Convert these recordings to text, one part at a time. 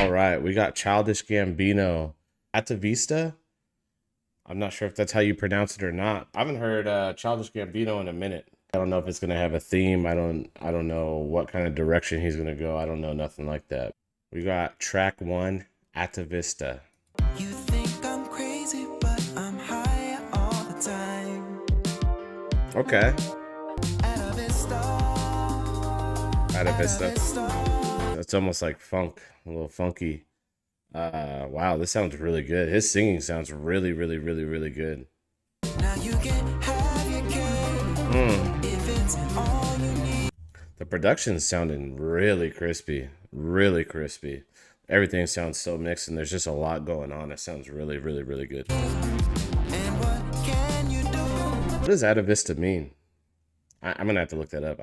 All right, we got Childish Gambino. Atavista? I'm not sure if that's how you pronounce it or not. I haven't heard Childish Gambino in a minute. I don't know if it's gonna have a theme. I don't know what kind of direction he's gonna go. I don't know nothing like that. We got track one, Atavista. You think I'm crazy, but I'm high all the time. Okay. Atavista. It's almost like funk, a little funky. Wow, this sounds really good. His singing sounds really, really, really, really good. Now you can have your cake if it's all you need. The production's sounding really crispy, really crispy. Everything sounds so mixed, and there's just a lot going on. It sounds really, really, really good. And what can you do? What does Atavista mean? I'm gonna have to look that up.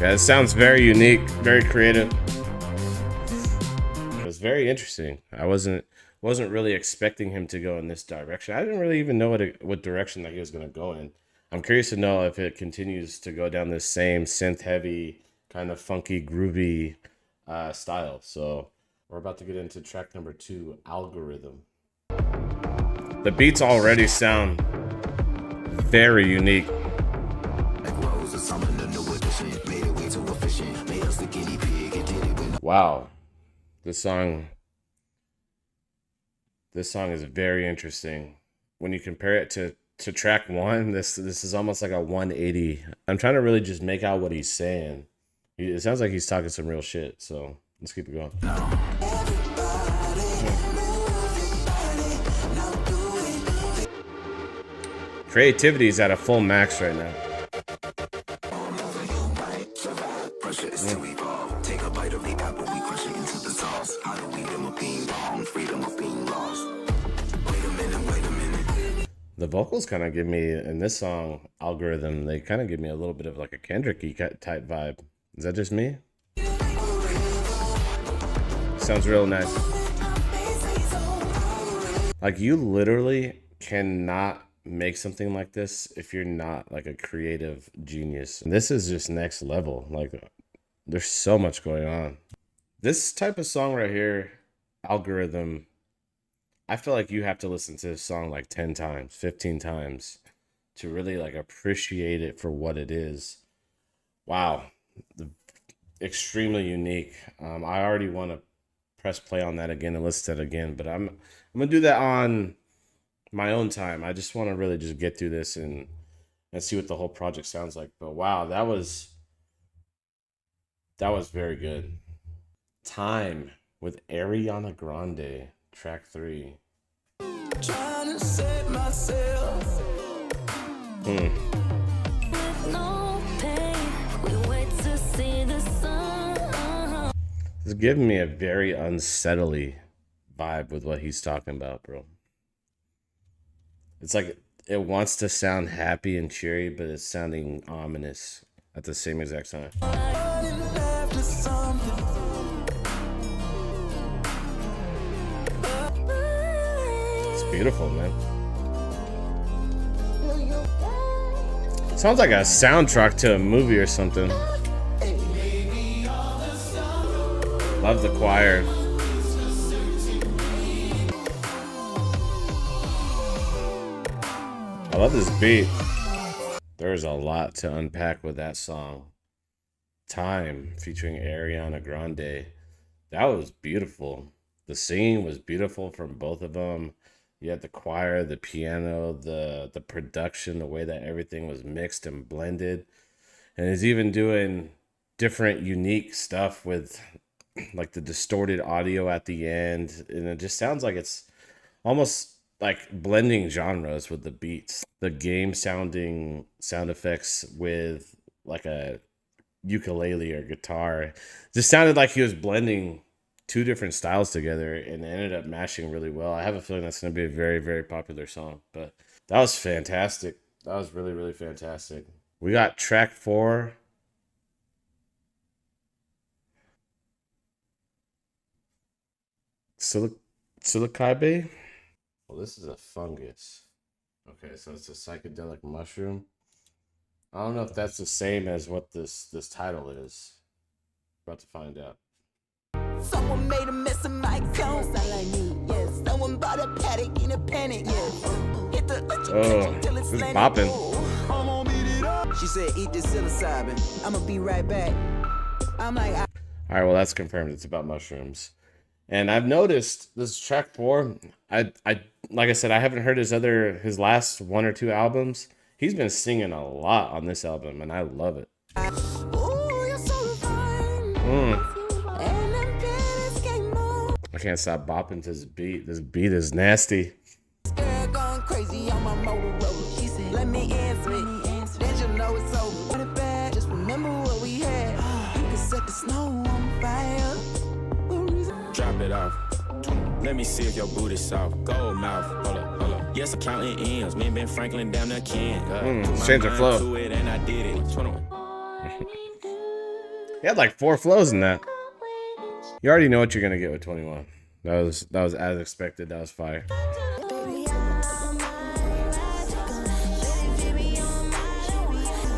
Yeah, it sounds very unique, very creative. It was very interesting. I wasn't really expecting him to go in this direction. I didn't really even know what direction that he was going to go in. I'm curious to know if it continues to go down this same synth heavy, kind of funky, groovy style. So we're about to get into track number 2, Algorithm. The beats already sound very unique. Wow. This song is very interesting. When you compare it to track 1, this is almost like a 180. I'm trying to really just make out what he's saying. It sounds like he's talking some real shit, so let's keep it going. Creativity is at a full max right now. The vocals kind of give me, in this song, Algorithm, they kind of give me a little bit of like a Kendrick-y type vibe. Is that just me? Sounds real nice. Like, you literally cannot make something like this if you're not like a creative genius. This is just next level. Like, there's so much going on. This type of song right here, Algorithm, I feel like you have to listen to this song like 10 times, 15 times to really like appreciate it for what it is. Wow. Extremely unique. I already want to press play on that again and listen to it again, but I'm going to do that on my own time. I just want to really just get through this and see what the whole project sounds like. But wow, that was very good. Time with Ariana Grande, track 3. Trying to set myself. It's giving me a very unsettly vibe with what he's talking about, bro. It's like it wants to sound happy and cheery, but it's sounding ominous at the same exact time. It's beautiful, man. Sounds like a soundtrack to a movie or something. Love the choir. I love this beat. There's a lot to unpack with that song. Time, featuring Ariana Grande. That was beautiful. The singing was beautiful from both of them. You had the choir, the piano, the production, the way that everything was mixed and blended. And he's even doing different unique stuff with like the distorted audio at the end. And it just sounds like it's almost like blending genres with the beats. The game sounding sound effects with like a ukulele or guitar. Just sounded like he was blending two different styles together and ended up mashing really well. I have a feeling that's going to be a very, very popular song, but that was fantastic. That was really, really fantastic. We got track 4. Psilocybe? Well, this is a fungus. Okay, so it's a psychedelic mushroom. I don't know if that's the same as what this title is. About to find out. Someone made a mess of my cone. Sound like me, yes. Someone bought a paddock in a panic, yes. Hit the Oh, till it's this is landed. bopping. She said, eat this psilocybin. I'ma be right back. I'm like, All right, well, that's confirmed. It's about mushrooms. And I've noticed this track 4. I like I said, I haven't heard his last 1 or 2 albums. He's been singing a lot on this album, and I love it. ooh, you're so fine. Mm. And them pennies came on. I can't stop bopping to this beat. This beat is nasty. Girl going crazy on my Motorola. She said, let me answer it. Then you'll know it's over. Put it back. Just remember what we had. You can set the snow on fire. Drop it off. Let me see if your booty's soft. Gold mouth. Hold up, hold up. Yes, I'm counting M's. Me and Ben Franklin down there can. Change the flow. To it and I did it. 21. He had like 4 flows in that. You already know what you're gonna get with 21. That was as expected. That was fire.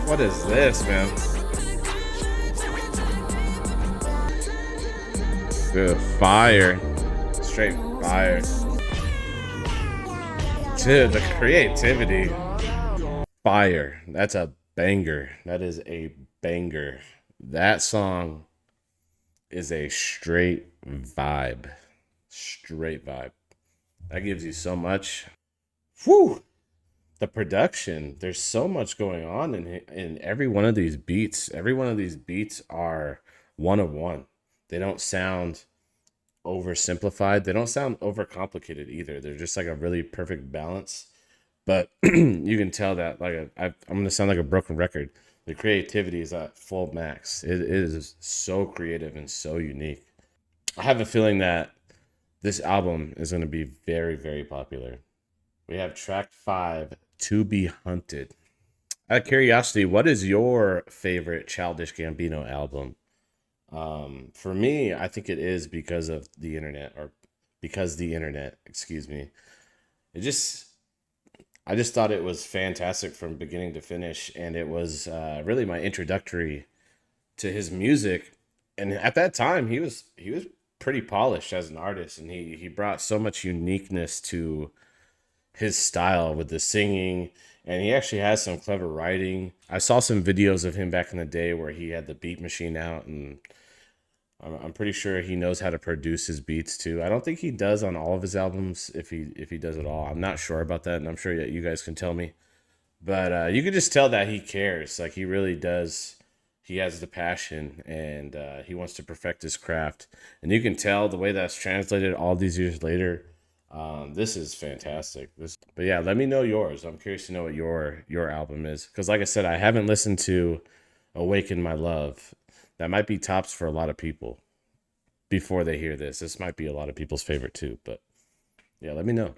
What is this, man? Dude, fire. Straight fire. Dude, the creativity. Fire. That's a banger. That is a banger. That song is a straight vibe. Straight vibe. That gives you so much. Whew. The production. There's so much going on in every one of these beats. Every one of these beats are one of one. They don't sound oversimplified. They don't sound overcomplicated either. They're just like a really perfect balance. But you can tell that I'm going to sound like a broken record. The creativity is at full max. It is so creative and so unique. I have a feeling that this album is going to be very, very popular. We have track 5, To Be Hunted. Out of curiosity, what is your favorite Childish Gambino album? For me, I think it is because of the internet, excuse me. I just thought it was fantastic from beginning to finish, and it was really my introductory to his music. And at that time, he was pretty polished as an artist, and he brought so much uniqueness to his style with the singing, and he actually has some clever writing. I saw some videos of him back in the day where he had the beat machine out, and I'm pretty sure he knows how to produce his beats too. I don't think he does on all of his albums, if he does it all. I'm not sure about that, and I'm sure that you guys can tell me. But you can just tell that he cares. Like, he really does. He has the passion, and he wants to perfect his craft. And you can tell the way that's translated all these years later. This is fantastic. But yeah, let me know yours. I'm curious to know what your album is, because like I said, I haven't listened to Awaken My Love. That might be tops for a lot of people before they hear this. This might be a lot of people's favorite too. But yeah, let me know.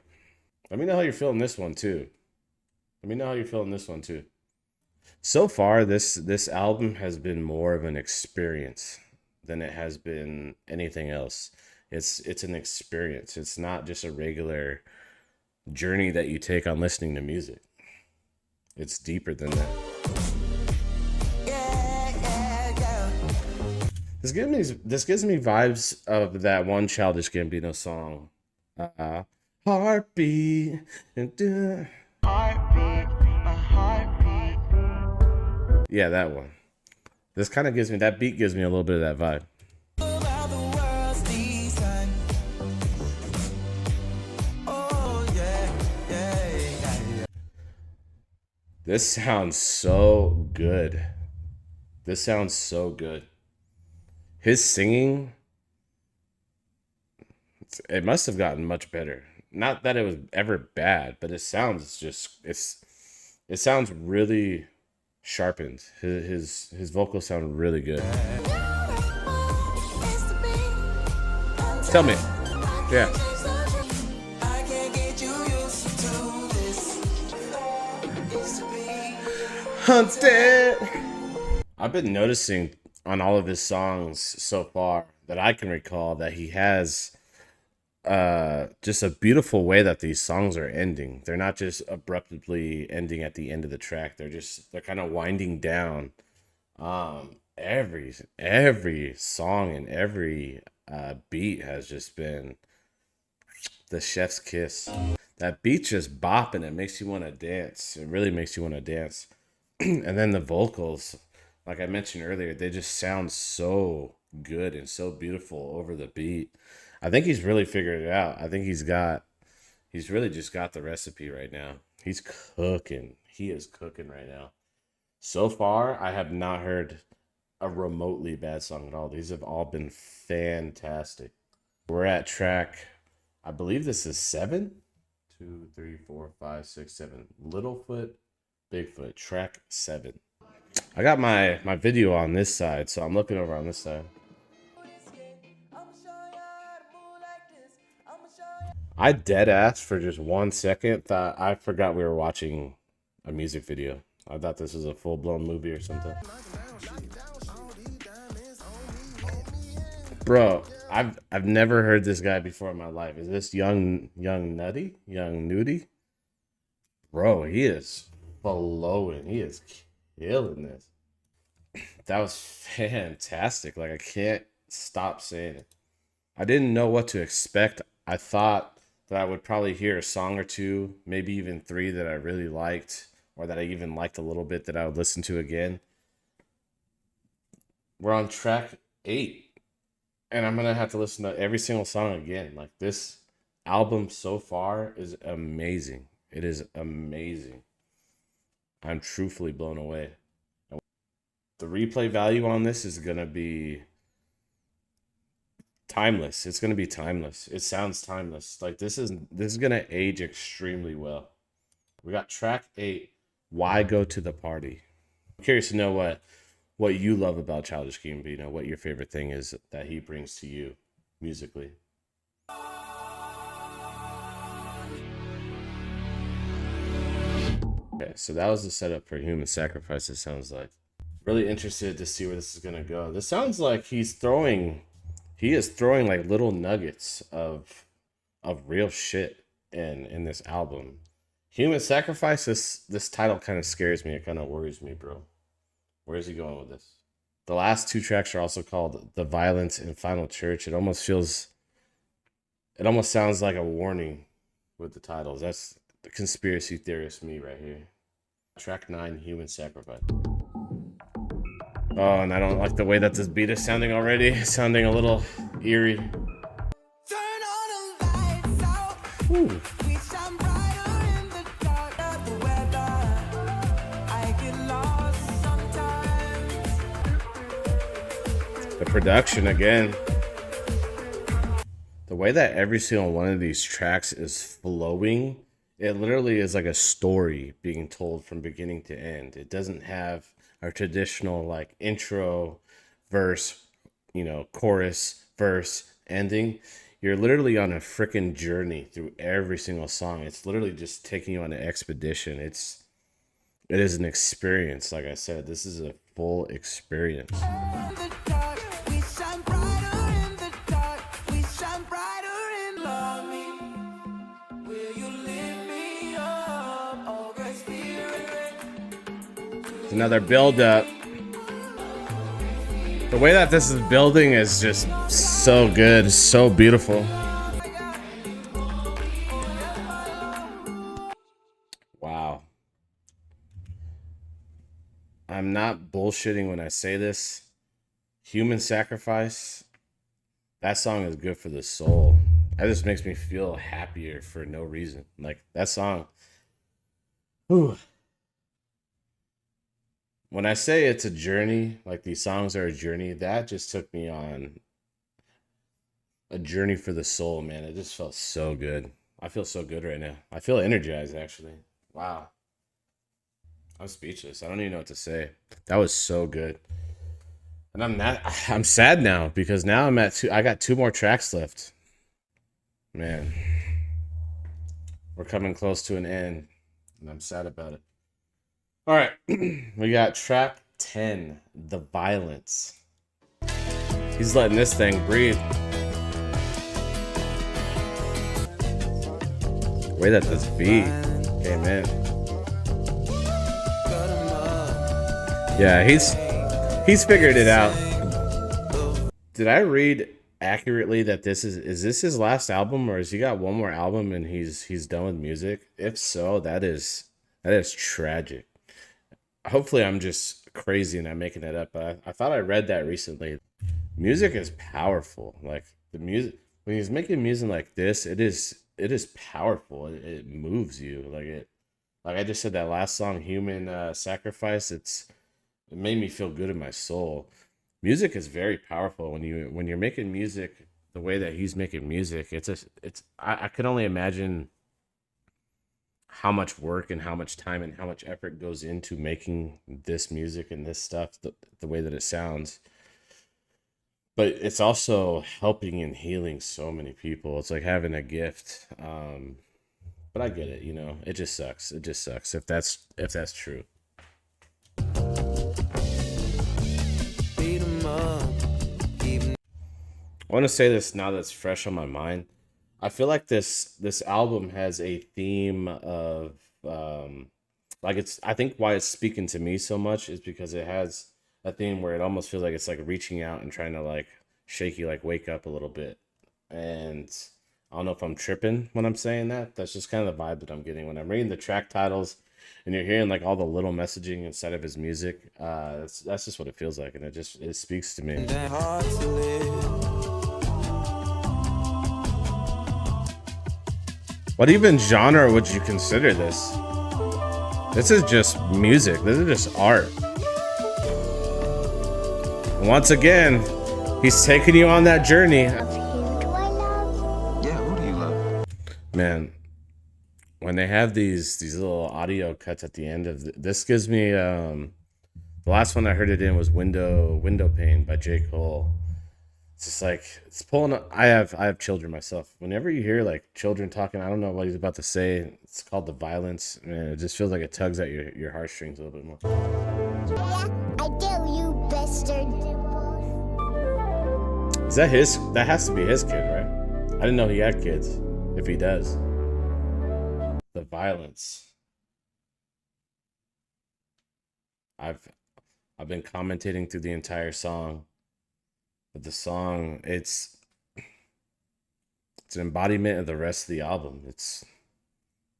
Let me know how you're feeling this one too. So far, this album has been more of an experience than it has been anything else. It's an experience. It's not just a regular journey that you take on listening to music. It's deeper than that. This gives me vibes of that one Childish Gambino song, Heartbeat. Heartbeat, my heartbeat. Yeah, that one. This kind of gives me, that beat gives me a little bit of that vibe. This sounds so good. His singing, it must have gotten much better. Not that it was ever bad, but it sounds really sharpened. His vocals sound really good. Tell me. Yeah. Hunted. I've been noticing on all of his songs so far that I can recall that he has just a beautiful way that these songs are ending. They're not just abruptly ending at the end of the track. They're kind of winding down. Every song and every beat has just been the chef's kiss. That beat just bopping. It makes you want to dance. It really makes you want to dance. And then the vocals, like I mentioned earlier, they just sound so good and so beautiful over the beat. I think he's really figured it out. I think he's really just got the recipe right now. He's cooking. He is cooking right now. So far, I have not heard a remotely bad song at all. These have all been fantastic. We're at track, I believe this is 7. 2, 3, 4, 5, 6, 7. Littlefoot, Bigfoot, track 7. I got my video on this side, so I'm looking over on this side. I dead ass for just 1 second thought I forgot we were watching a music video. I thought this was a full-blown movie or something. Bro, I've never heard this guy before in my life. Is this young Nudie? Bro, he is flowing. He is killing this. That was fantastic. Like, I can't stop saying it. I didn't know what to expect. I thought that I would probably hear a song or two, maybe even 3 that I really liked, or that I even liked a little bit that I would listen to again. We're on track 8. And I'm going to have to listen to every single song again. Like, this album so far is amazing. It is amazing. I'm truthfully blown away. The replay value on this is going to be timeless. It's going to be timeless. It sounds timeless. Like, this is going to age extremely well. We got track 8, Why Go to the Party. I'm curious to know what you love about Childish Gambino, what your favorite thing is that he brings to you musically. Okay, so that was the setup for Human Sacrifice, it sounds like. Really interested to see where this is going to go. This sounds like he is throwing like little nuggets of real shit in this album. Human Sacrifice, this title kind of scares me. It kind of worries me, bro. Where is he going with this? The last 2 tracks are also called The Violence and Final Church. It almost sounds like a warning with the titles. That's the conspiracy theorist me right here. Track 9, Human Sacrifice. Oh, and I don't like the way that this beat is sounding already. It's sounding a little eerie. Turn on the lights out. Ooh. We shine brighter in the dark of the weather. I get lost sometimes. The production again. The way that every single one of these tracks is flowing, it literally is like a story being told from beginning to end. It doesn't have a traditional like intro, verse, chorus, verse, ending. You're literally on a freaking journey through every single song. It's literally just taking you on an expedition. It is an experience. Like I said, this is a full experience. In the dark, we shine brighter in the dark. We shine brighter in love me. Will you lift me up, oh great spirit? It's another build up. The way that this is building is just so good, so beautiful. Wow. I'm not bullshitting when I say this. Human Sacrifice, that song is good for the soul. That just makes me feel happier for no reason. Like, that song. Whew. When I say it's a journey, like these songs are a journey, that just took me on a journey for the soul, man. It just felt so good. I feel so good right now. I feel energized, actually. Wow. I'm speechless. I don't even know what to say. That was so good. And I'm sad now because now I got 2 more tracks left. Man. We're coming close to an end, and I'm sad about it. All right, we got track 10, The Violence. He's letting this thing breathe. The way that this beat came in. Yeah, he's figured it out. Did I read accurately that is this his last album, or has he got one more album and he's done with music? If so, that is tragic. Hopefully I'm just crazy and I'm making that up, but I thought I read that recently. Music is powerful. Like the music when he's making music like this, it is powerful. It moves you. Like I just said, that last song, Human Sacrifice, it made me feel good in my soul. Music is very powerful when you're making music the way that he's making music. I could only imagine how much work and how much time and how much effort goes into making this music and this stuff the way that it sounds. But it's also helping and healing so many people. It's like having a gift. But I get it, it just sucks. It just sucks if that's true. Beat 'em up. Even I want to say this now that's fresh on my mind. I feel like this album has a theme of like I think why it's speaking to me so much is because it has a theme where it almost feels like it's like reaching out and trying to like shake you, like wake up a little bit. And I don't know if I'm tripping when I'm saying that. That's just kind of the vibe that I'm getting when I'm reading the track titles and you're hearing like all the little messaging inside of his music. That's just what it feels like, and it speaks to me. that hard to live. What even genre would you consider this? This is just music. This is just art. Once again, he's taking you on that journey. Who do I love? Yeah, who do you love? Man, when they have these little audio cuts at the end of this gives me the last one I heard it in was Window Pane by J. Cole. It's just like it's pulling up. I have children myself. Whenever you hear like children talking, I don't know what he's about to say. It's called the violence. Man, it just feels like it tugs at your heartstrings a little bit more. Yeah, I do, you bastard. Is that his? That has to be his kid, right? I didn't know he had kids. If he does, the violence. I've been commentating through the entire song, but the song it's an embodiment of the rest of the album. It's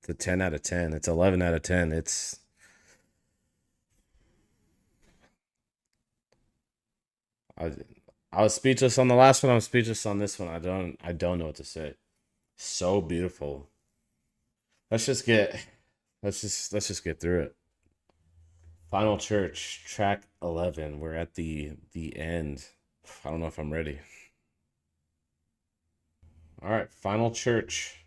a 10 out of 10. It's 11 out of 10. I, I was speechless on the last one. I'm speechless on this one. I don't know what to say. So beautiful. Let's just get through it. Final Church, track 11. We're at the end. I don't know if I'm ready. All right, Final Church.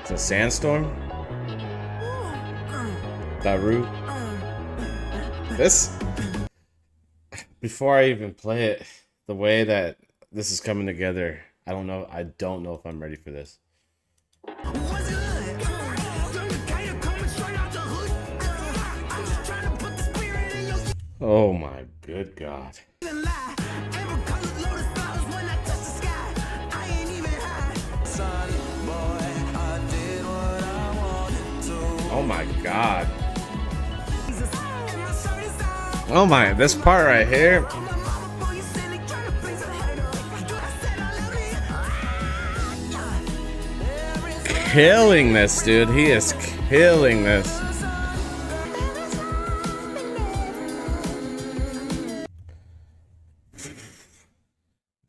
It's a sandstorm. Daru. This, before I even play it, the way that this is coming together, I don't know if I'm ready for this. Oh my good God. Oh my God. Oh my, this part right here. Killing this, dude. He is killing this.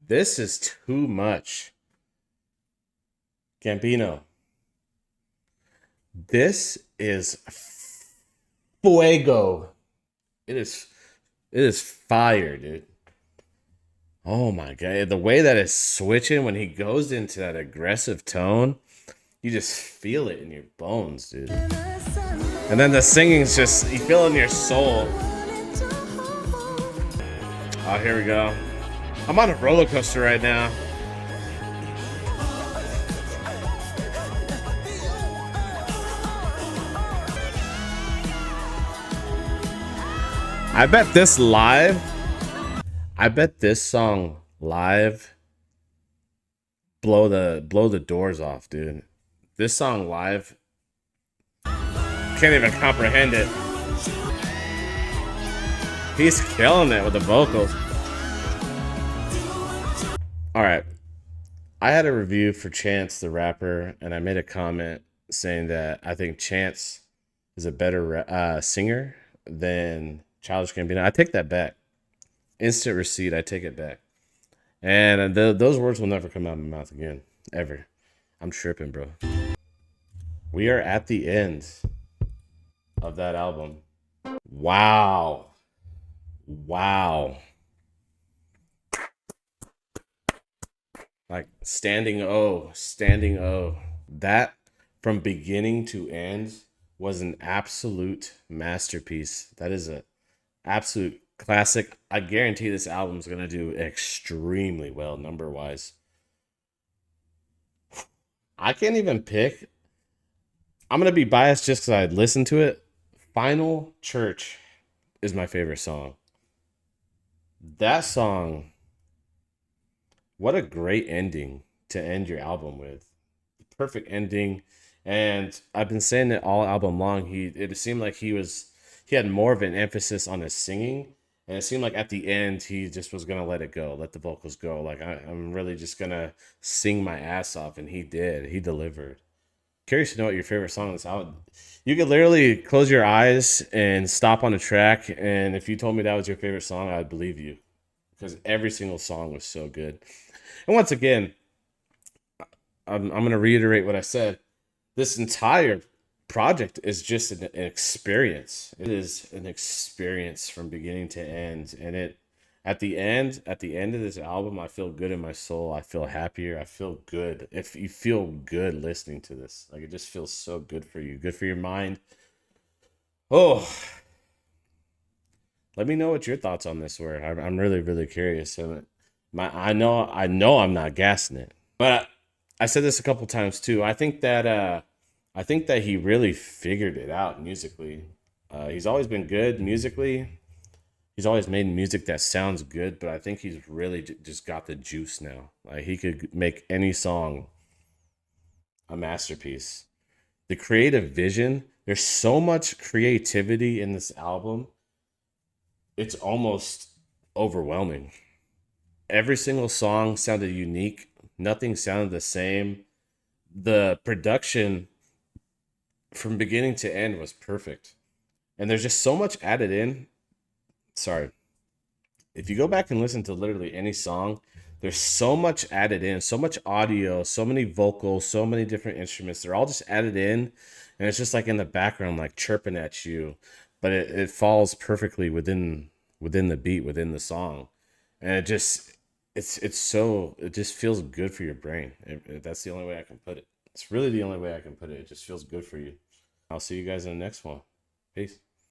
This is too much. Gambino. This is fuego. It is fire, dude. Oh my God. The way that it's switching when he goes into that aggressive tone, you just feel it in your bones, dude. And then the singing's just, you feel it in your soul. Oh, here we go. I'm on a roller coaster right now. I bet this song live blow the doors off, dude. This song live, can't even comprehend it. He's killing it with the vocals. All right. I had a review for Chance the Rapper, and I made a comment saying that I think Chance is a better singer than Childish Gambino. I take that back. Instant receipt. I take it back. And those words will never come out of my mouth again. Ever. I'm tripping, bro. We are at the end of that album. Wow. Wow. Like standing O. That from beginning to end was an absolute masterpiece. That is an absolute classic. I guarantee this album is going to do extremely well number wise. I can't even pick. I'm going to be biased just because I listened to it. Final Church is my favorite song. That song, what a great ending to end your album with. Perfect ending. And I've been saying it all album long. It seemed like he had more of an emphasis on his singing. And it seemed like at the end, he just was going to let it go, let the vocals go. Like, I'm really just going to sing my ass off. And he did. He delivered. Curious to know what your favorite song is. You could literally close your eyes and stop on a track. And if you told me that was your favorite song, I would believe you. Because every single song was so good. And once again, I'm going to reiterate what I said. This entire project is just an experience. It is an experience from beginning to end. And at the end of this album, I feel good in my soul. I feel happier. I feel good. If you feel good listening to this, like, it just feels so good for you, good for your mind. Oh, let me know what your thoughts on this were. I'm really, really curious. I know I'm not gassing it, but I said this a couple times too. I think that he really figured it out musically. He's always been good musically. He's always made music that sounds good, but I think he's really just got the juice now. Like, he could make any song a masterpiece. The creative vision, there's so much creativity in this album. It's almost overwhelming. Every single song sounded unique. Nothing sounded the same. The production from beginning to end was perfect. And there's just so much added in. Sorry. If you go back and listen to literally any song, there's so much added in, so much audio, so many vocals, so many different instruments. They're all just added in, and it's just like in the background, like chirping at you. But it falls perfectly within the beat, within the song. And it just feels good for your brain. That's the only way I can put it. It's really the only way I can put it. It just feels good for you. I'll see you guys in the next one. Peace.